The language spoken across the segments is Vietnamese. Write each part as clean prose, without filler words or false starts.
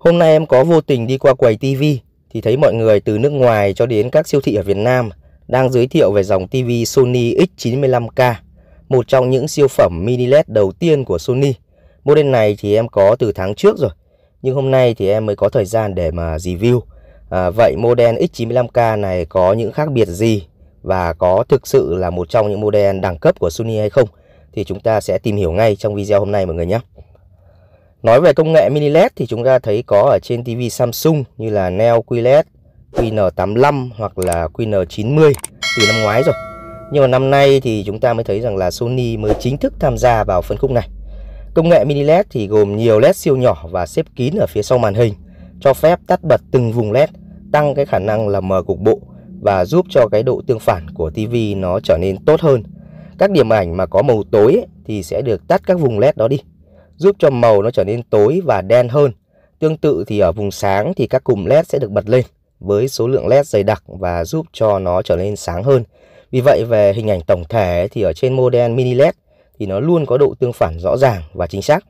Hôm nay em có vô tình đi qua quầy TV thì thấy mọi người từ nước ngoài cho đến các siêu thị ở Việt Nam đang giới thiệu về dòng TV Sony X95K, một trong những siêu phẩm mini LED đầu tiên của Sony. Model này thì em có từ tháng trước rồi, nhưng hôm nay thì em mới có thời gian để mà review. Vậy model X95K này có những khác biệt gì và có thực sự là một trong những model đẳng cấp của Sony hay không? Thì chúng ta sẽ tìm hiểu ngay trong video hôm nay mọi người nhé. Nói về công nghệ mini LED thì chúng ta thấy có ở trên TV Samsung như là Neo QLED, QN85 hoặc là QN90 từ năm ngoái rồi. Nhưng mà năm nay thì chúng ta mới thấy rằng là Sony mới chính thức tham gia vào phân khúc này. Công nghệ mini LED thì gồm nhiều LED siêu nhỏ và xếp kín ở phía sau màn hình, cho phép tắt bật từng vùng LED, tăng cái khả năng là mờ cục bộ và giúp cho cái độ tương phản của TV nó trở nên tốt hơn. Các điểm ảnh mà có màu tối ấy, thì sẽ được tắt các vùng LED đó đi, giúp cho màu nó trở nên tối và đen hơn. Tương tự thì ở vùng sáng thì các cụm LED sẽ được bật lên với số lượng LED dày đặc và giúp cho nó trở nên sáng hơn. Vì vậy về hình ảnh tổng thể thì ở trên model mini LED thì nó luôn có độ tương phản rõ ràng và chính xác.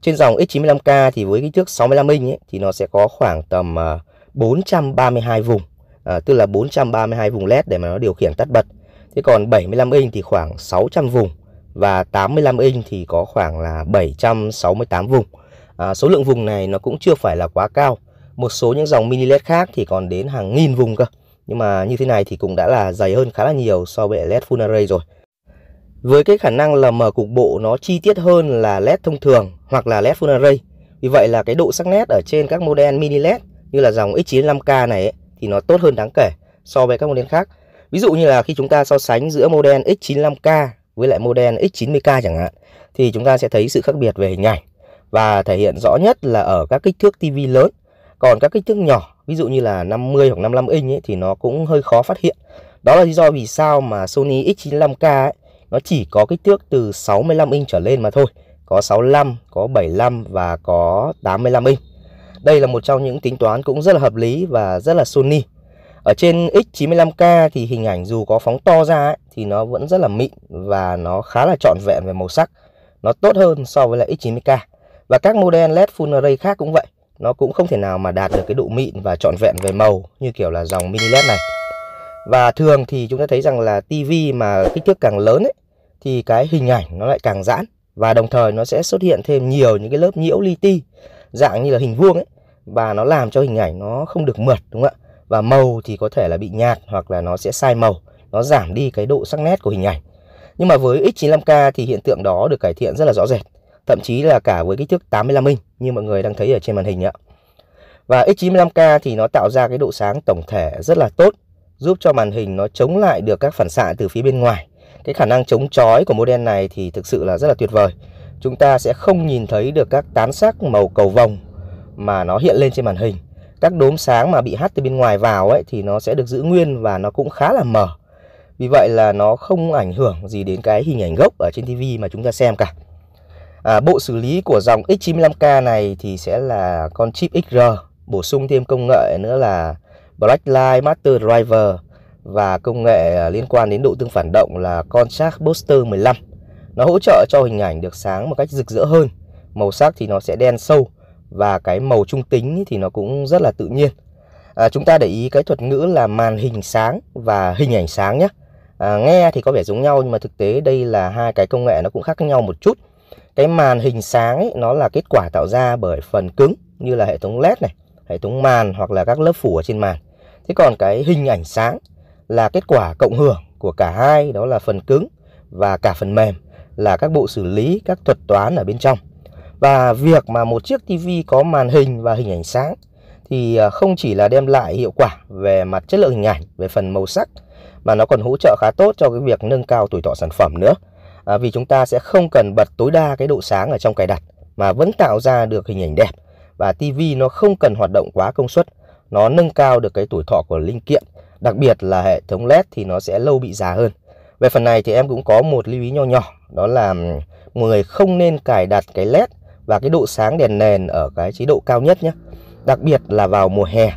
Trên dòng X95K thì với kích thước 65 inch ấy, thì nó sẽ có khoảng tầm 432 vùng, tức là 432 vùng LED để mà nó điều khiển tắt bật. Thế còn 75 inch thì khoảng 600 vùng và 85 inch thì có khoảng là 768 vùng. Số lượng vùng này nó cũng chưa phải là quá cao. Một số những dòng mini LED khác thì còn đến hàng nghìn vùng cơ. Nhưng mà như thế này thì cũng đã là dày hơn khá là nhiều so với LED Full Array rồi. Với cái khả năng là mờ cục bộ nó chi tiết hơn là LED thông thường hoặc là LED Full Array. Vì vậy là cái độ sắc nét ở trên các model mini LED như là dòng X95K này ấy, thì nó tốt hơn đáng kể so với các model khác. Ví dụ như là khi chúng ta so sánh giữa model X95K với lại model X90K chẳng hạn, thì chúng ta sẽ thấy sự khác biệt về hình ảnh và thể hiện rõ nhất là ở các kích thước TV lớn. Còn các kích thước nhỏ, ví dụ như là 50 hoặc 55 inch ấy, thì nó cũng hơi khó phát hiện. Đó là lý do vì sao mà Sony X95K ấy, nó chỉ có kích thước từ 65 inch trở lên mà thôi. Có 65, có 75 và có 85 inch. Đây là một trong những tính toán cũng rất là hợp lý và rất là Sony. Ở trên X95K thì hình ảnh dù có phóng to ra ấy, thì nó vẫn rất là mịn và nó khá là trọn vẹn về màu sắc. Nó tốt hơn so với lại X90K. Và các model LED Full Array khác cũng vậy. Nó cũng không thể nào mà đạt được cái độ mịn và trọn vẹn về màu như kiểu là dòng mini LED này. Và thường thì chúng ta thấy rằng là TV mà kích thước càng lớn ấy, thì cái hình ảnh nó lại càng giãn. Và đồng thời nó sẽ xuất hiện thêm nhiều những cái lớp nhiễu li ti dạng như là hình vuông ấy. Và nó làm cho hình ảnh nó không được mượt, đúng không ạ? Và màu thì có thể là bị nhạt hoặc là nó sẽ sai màu, nó giảm đi cái độ sắc nét của hình ảnh. Nhưng mà với X95K thì hiện tượng đó được cải thiện rất là rõ rệt, thậm chí là cả với kích thước 85 inch như mọi người đang thấy ở trên màn hình ạ. Và X95K thì nó tạo ra cái độ sáng tổng thể rất là tốt, giúp cho màn hình nó chống lại được các phản xạ từ phía bên ngoài. Cái khả năng chống chói của model này thì thực sự là rất là tuyệt vời. Chúng ta sẽ không nhìn thấy được các tán sắc màu cầu vồng mà nó hiện lên trên màn hình. Các đốm sáng mà bị hắt từ bên ngoài vào ấy thì nó sẽ được giữ nguyên và nó cũng khá là mờ. Vì vậy là nó không ảnh hưởng gì đến cái hình ảnh gốc ở trên TV mà chúng ta xem cả. Bộ xử lý của dòng X95K này thì sẽ là con chip XR, bổ sung thêm công nghệ nữa là Blacklight Master Driver và công nghệ liên quan đến độ tương phản động là Contrast Booster 15. Nó hỗ trợ cho hình ảnh được sáng một cách rực rỡ hơn. Màu sắc thì nó sẽ đen sâu và cái màu trung tính thì nó cũng rất là tự nhiên. Chúng ta để ý cái thuật ngữ là màn hình sáng và hình ảnh sáng nhé. Nghe thì có vẻ giống nhau nhưng mà thực tế đây là hai cái công nghệ nó cũng khác nhau một chút. Cái màn hình sáng ấy, nó là kết quả tạo ra bởi phần cứng như là hệ thống LED này, hệ thống màn hoặc là các lớp phủ ở trên màn. Thế còn cái hình ảnh sáng là kết quả cộng hưởng của cả hai, đó là phần cứng và cả phần mềm là các bộ xử lý, các thuật toán ở bên trong. Và việc mà một chiếc TV có màn hình và hình ảnh sáng thì không chỉ là đem lại hiệu quả về mặt chất lượng hình ảnh, về phần màu sắc, mà nó còn hỗ trợ khá tốt cho cái việc nâng cao tuổi thọ sản phẩm nữa. Vì chúng ta sẽ không cần bật tối đa cái độ sáng ở trong cài đặt mà vẫn tạo ra được hình ảnh đẹp. Và TV nó không cần hoạt động quá công suất, nó nâng cao được cái tuổi thọ của linh kiện. Đặc biệt là hệ thống LED thì nó sẽ lâu bị già hơn. Về phần này thì em cũng có một lưu ý nho nhỏ, đó là mọi người không nên cài đặt cái LED và cái độ sáng đèn nền ở cái chế độ cao nhất nhé. Đặc biệt là vào mùa hè.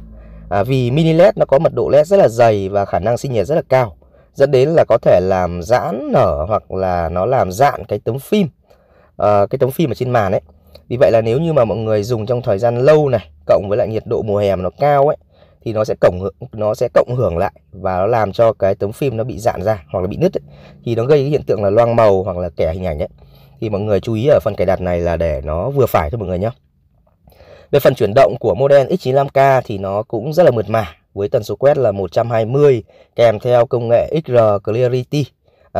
Vì mini LED nó có mật độ LED rất là dày và khả năng sinh nhiệt rất là cao, dẫn đến là có thể làm giãn nở hoặc là nó làm dạn cái tấm phim ở trên màn ấy. Vì vậy là nếu như mà mọi người dùng trong thời gian lâu này, cộng với lại nhiệt độ mùa hè mà nó cao ấy, thì nó sẽ cộng hưởng lại và nó làm cho cái tấm phim nó bị rạn ra hoặc là bị nứt ấy. Thì nó gây cái hiện tượng là loang màu hoặc là kẻ hình ảnh ấy. Thì mọi người chú ý ở phần cài đặt này là để nó vừa phải cho mọi người nhé. Về phần chuyển động của model X95K thì nó cũng rất là mượt mà, với tần số quét là 120 kèm theo công nghệ XR Clarity,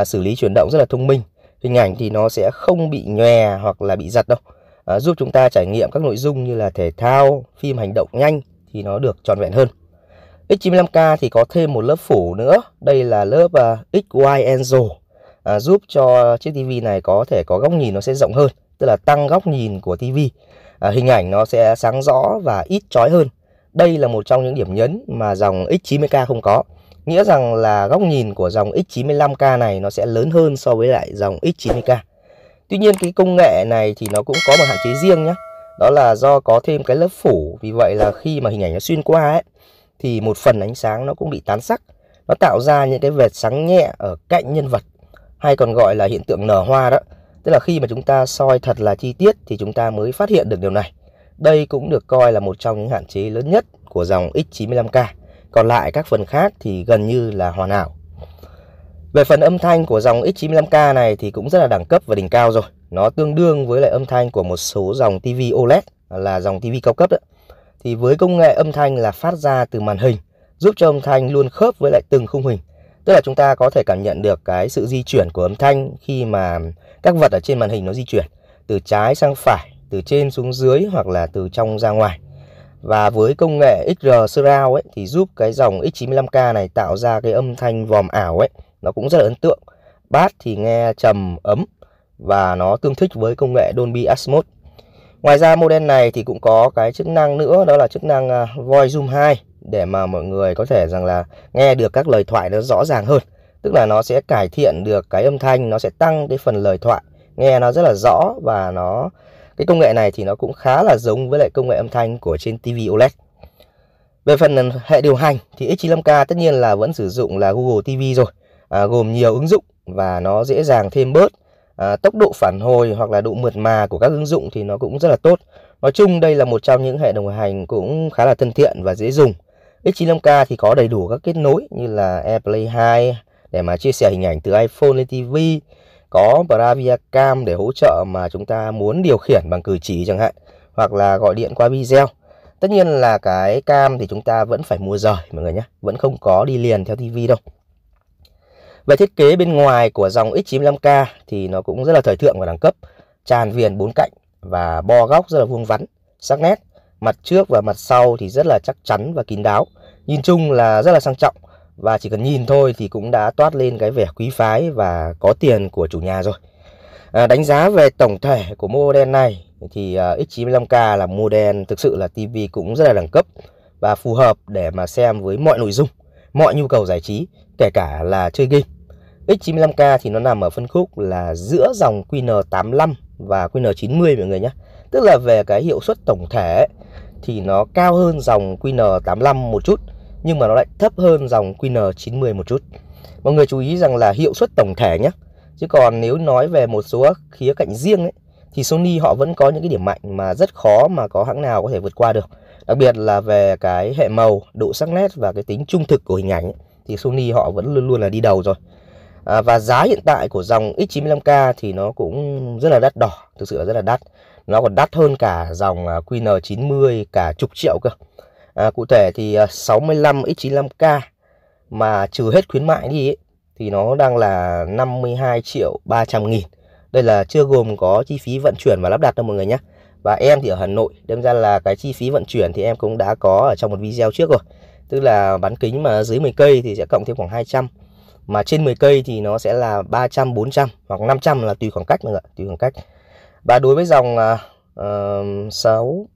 xử lý chuyển động rất là thông minh. Hình ảnh thì nó sẽ không bị nhòe hoặc là bị giật đâu, giúp chúng ta trải nghiệm các nội dung như là thể thao, phim hành động nhanh thì nó được trọn vẹn hơn. X95K thì có thêm một lớp phủ nữa, đây là lớp XY Angel, giúp cho chiếc TV này có thể có góc nhìn nó sẽ rộng hơn, tức là tăng góc nhìn của TV. Hình ảnh nó sẽ sáng rõ và ít chói hơn. Đây là một trong những điểm nhấn mà dòng X90K không có. Nghĩa rằng là góc nhìn của dòng X95K này nó sẽ lớn hơn so với lại dòng X90K. Tuy nhiên cái công nghệ này thì nó cũng có một hạn chế riêng nhé. Đó là do có thêm cái lớp phủ. Vì vậy là khi mà hình ảnh nó xuyên qua ấy, thì một phần ánh sáng nó cũng bị tán sắc. Nó tạo ra những cái vệt sáng nhẹ ở cạnh nhân vật, hay còn gọi là hiện tượng nở hoa đó. Tức là khi mà chúng ta soi thật là chi tiết thì chúng ta mới phát hiện được điều này. Đây cũng được coi là một trong những hạn chế lớn nhất của dòng X95K. Còn lại các phần khác thì gần như là hoàn hảo. Về phần âm thanh của dòng X95K này thì cũng rất là đẳng cấp và đỉnh cao rồi. Nó tương đương với lại âm thanh của một số dòng TV OLED, là dòng TV cao cấp đó. Thì với công nghệ âm thanh là phát ra từ màn hình, giúp cho âm thanh luôn khớp với lại từng khung hình. Tức là chúng ta có thể cảm nhận được cái sự di chuyển của âm thanh khi mà các vật ở trên màn hình nó di chuyển từ trái sang phải, từ trên xuống dưới hoặc là từ trong ra ngoài. Và với công nghệ XR Surround ấy, thì giúp cái dòng X95K này tạo ra cái âm thanh vòm ảo ấy, nó cũng rất là ấn tượng. Bass thì nghe trầm ấm và nó tương thích với công nghệ Dolby Atmos. Ngoài ra model này thì cũng có cái chức năng nữa, đó là chức năng Voice Zoom 2, để mà mọi người có thể rằng là nghe được các lời thoại nó rõ ràng hơn. Tức là nó sẽ cải thiện được cái âm thanh, nó sẽ tăng cái phần lời thoại, nghe nó rất là rõ. Và cái công nghệ này thì nó cũng khá là giống với lại công nghệ âm thanh của trên TV OLED. Về phần hệ điều hành thì X95K tất nhiên là vẫn sử dụng là Google TV rồi, gồm nhiều ứng dụng và nó dễ dàng thêm bớt. Tốc độ phản hồi hoặc là độ mượt mà của các ứng dụng thì nó cũng rất là tốt. Nói chung đây là một trong những hệ điều hành cũng khá là thân thiện và dễ dùng. X95K thì có đầy đủ các kết nối như là AirPlay 2 để mà chia sẻ hình ảnh từ iPhone lên TV, có Bravia Cam để hỗ trợ mà chúng ta muốn điều khiển bằng cử chỉ chẳng hạn, hoặc là gọi điện qua video. Tất nhiên là cái cam thì chúng ta vẫn phải mua rời mọi người nhé, vẫn không có đi liền theo TV đâu. Về thiết kế bên ngoài của dòng X95K thì nó cũng rất là thời thượng và đẳng cấp, tràn viền 4 cạnh và bo góc rất là vuông vắn, sắc nét. Mặt trước và mặt sau thì rất là chắc chắn và kín đáo. Nhìn chung là rất là sang trọng, và chỉ cần nhìn thôi thì cũng đã toát lên cái vẻ quý phái và có tiền của chủ nhà rồi. Đánh giá về tổng thể của model này thì X95K là model thực sự là TV cũng rất là đẳng cấp và phù hợp để mà xem với mọi nội dung, mọi nhu cầu giải trí, kể cả là chơi game. X95K thì nó nằm ở phân khúc là giữa dòng QN85 và QN90 mọi người nhé. Tức là về cái hiệu suất tổng thể thì nó cao hơn dòng QN85 một chút, nhưng mà nó lại thấp hơn dòng QN90 một chút. Mọi người chú ý rằng là hiệu suất tổng thể nhé. Chứ còn nếu nói về một số khía cạnh riêng ấy, thì Sony họ vẫn có những cái điểm mạnh mà rất khó mà có hãng nào có thể vượt qua được. Đặc biệt là về cái hệ màu, độ sắc nét và cái tính trung thực của hình ảnh ấy, thì Sony họ vẫn luôn luôn là đi đầu rồi. Và giá hiện tại của dòng X95K thì nó cũng rất là đắt đỏ, thực sự là rất là đắt. Nó còn đắt hơn cả dòng QN90 cả chục triệu cơ. Cụ thể thì 65 X95K mà trừ hết khuyến mại đi ấy, thì nó đang là 52 triệu 300 nghìn. Đây là chưa gồm có chi phí vận chuyển và lắp đặt đâu mọi người nhé. Và em thì ở Hà Nội, đâm ra là cái chi phí vận chuyển thì em cũng đã có ở trong một video trước rồi. Tức là bán kính mà dưới 10 cây thì sẽ cộng thêm khoảng 200. Mà trên 10 cây thì nó sẽ là 300, 400 hoặc 500 là tùy khoảng cách mọi người, tùy khoảng cách. Và đối với dòng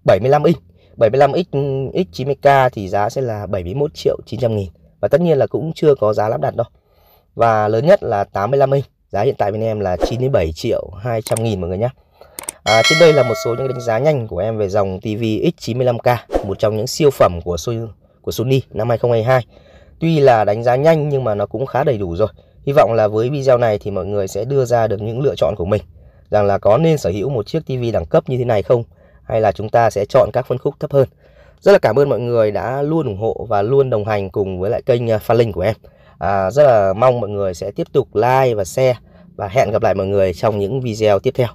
75 inch, 75 X90K thì giá sẽ là 71 triệu 900 nghìn. Và tất nhiên là cũng chưa có giá lắp đặt đâu. Và lớn nhất là 85 inch, giá hiện tại bên em là 97 triệu 200 nghìn mọi người nhé. Trên đây là một số những đánh giá nhanh của em về dòng TV X95K, một trong những siêu phẩm của Sony năm 2022. Tuy là đánh giá nhanh nhưng mà nó cũng khá đầy đủ rồi. Hy vọng là với video này thì mọi người sẽ đưa ra được những lựa chọn của mình. rằng là có nên sở hữu một chiếc TV đẳng cấp như thế này không, hay là chúng ta sẽ chọn các phân khúc thấp hơn. Rất là cảm ơn mọi người đã luôn ủng hộ và luôn đồng hành cùng với lại kênh Phan Linh của em. Rất là mong mọi người sẽ tiếp tục like và share, và hẹn gặp lại mọi người trong những video tiếp theo.